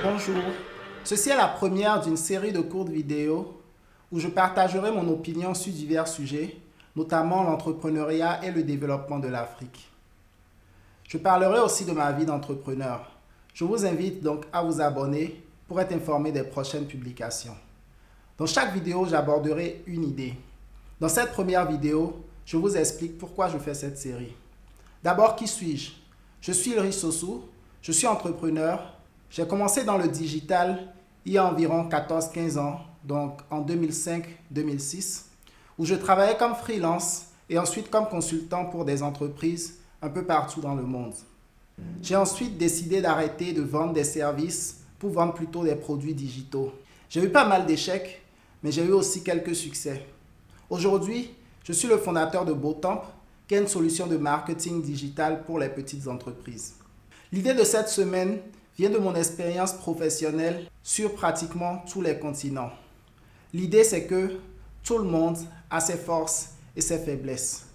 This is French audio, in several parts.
Bonjour, ceci est la première d'une série de courtes vidéos où je partagerai mon opinion sur divers sujets, notamment l'entrepreneuriat et le développement de l'Afrique. Je parlerai aussi de ma vie d'entrepreneur. Je vous invite donc à vous abonner pour être informé des prochaines publications. Dans chaque vidéo, j'aborderai une idée. Dans cette première vidéo, je vous explique pourquoi je fais cette série. D'abord, qui suis-je? Je suis Ulrich Sossou, je suis entrepreneur. J'ai commencé dans le digital il y a environ 14-15 ans, donc en 2005-2006, où je travaillais comme freelance et ensuite comme consultant pour des entreprises un peu partout dans le monde. J'ai ensuite décidé d'arrêter de vendre des services pour vendre plutôt des produits digitaux. J'ai eu pas mal d'échecs, mais j'ai eu aussi quelques succès. Aujourd'hui, je suis le fondateur de Botamp, qui est une solution de marketing digital pour les petites entreprises. L'idée de cette semaine vient de mon expérience professionnelle sur pratiquement tous les continents. L'idée, c'est que tout le monde a ses forces et ses faiblesses.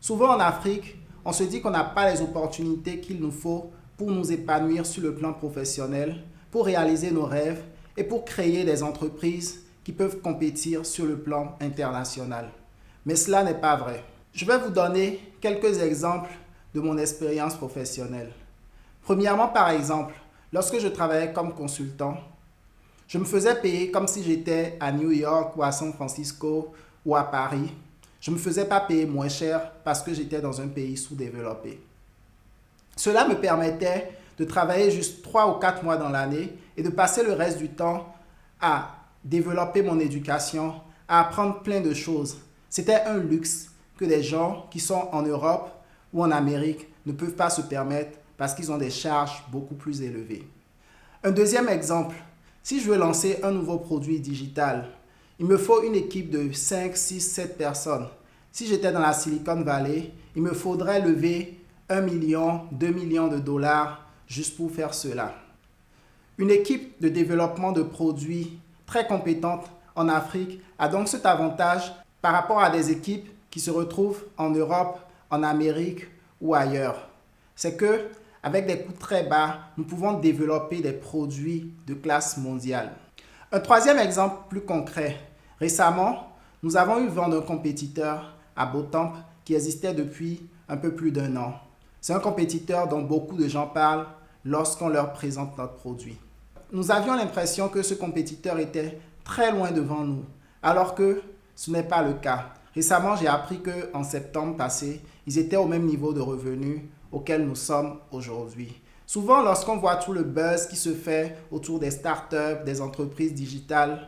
Souvent en Afrique, on se dit qu'on n'a pas les opportunités qu'il nous faut pour nous épanouir sur le plan professionnel, pour réaliser nos rêves et pour créer des entreprises qui peuvent compétir sur le plan international. Mais cela n'est pas vrai. Je vais vous donner quelques exemples de mon expérience professionnelle. Premièrement, par exemple, lorsque je travaillais comme consultant, je me faisais payer comme si j'étais à New York ou à San Francisco ou à Paris. Je ne me faisais pas payer moins cher parce que j'étais dans un pays sous-développé. Cela me permettait de travailler juste 3 ou 4 mois dans l'année et de passer le reste du temps à développer mon éducation, à apprendre plein de choses. C'était un luxe que des gens qui sont en Europe ou en Amérique ne peuvent pas se permettre parce qu'ils ont des charges beaucoup plus élevées. Un deuxième exemple, si je veux lancer un nouveau produit digital, il me faut une équipe de 5, 6, 7 personnes. Si j'étais dans la Silicon Valley, il me faudrait lever 1 million, 2 millions de dollars juste pour faire cela. Une équipe de développement de produits très compétente en Afrique a donc cet avantage par rapport à des équipes qui se retrouvent en Europe, en Amérique ou ailleurs. C'est que avec des coûts très bas, nous pouvons développer des produits de classe mondiale. Un troisième exemple plus concret. Récemment, nous avons eu vent d'un compétiteur à Botamp qui existait depuis un peu plus d'1 an. C'est un compétiteur dont beaucoup de gens parlent lorsqu'on leur présente notre produit. Nous avions l'impression que ce compétiteur était très loin devant nous, alors que ce n'est pas le cas. Récemment, j'ai appris qu'en septembre passé, ils étaient au même niveau de revenus auquel nous sommes aujourd'hui. Souvent, lorsqu'on voit tout le buzz qui se fait autour des startups, des entreprises digitales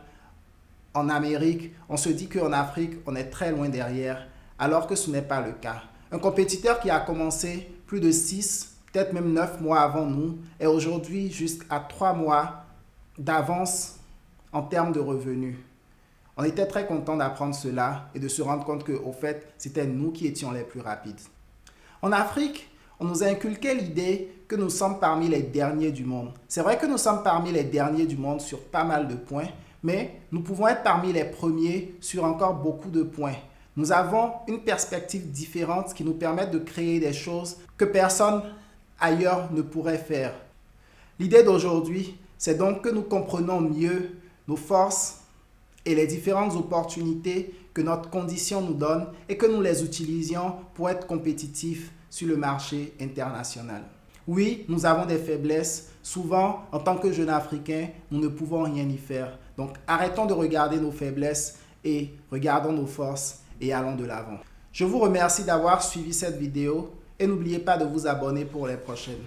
en Amérique, on se dit qu'en Afrique, on est très loin derrière, alors que ce n'est pas le cas. Un compétiteur qui a commencé plus de 6, peut-être même 9 mois avant nous, est aujourd'hui jusqu'à 3 mois d'avance en termes de revenus. On était très contents d'apprendre cela et de se rendre compte qu'au fait, c'était nous qui étions les plus rapides. En Afrique, on nous a inculqué l'idée que nous sommes parmi les derniers du monde. C'est vrai que nous sommes parmi les derniers du monde sur pas mal de points, mais nous pouvons être parmi les premiers sur encore beaucoup de points. Nous avons une perspective différente qui nous permet de créer des choses que personne ailleurs ne pourrait faire. L'idée d'aujourd'hui, c'est donc que nous comprenons mieux nos forces et les différentes opportunités que notre condition nous donne et que nous les utilisions pour être compétitifs sur le marché international. Oui, nous avons des faiblesses. Souvent, en tant que jeunes Africains, nous ne pouvons rien y faire. Donc, arrêtons de regarder nos faiblesses et regardons nos forces et allons de l'avant. Je vous remercie d'avoir suivi cette vidéo et n'oubliez pas de vous abonner pour les prochaines.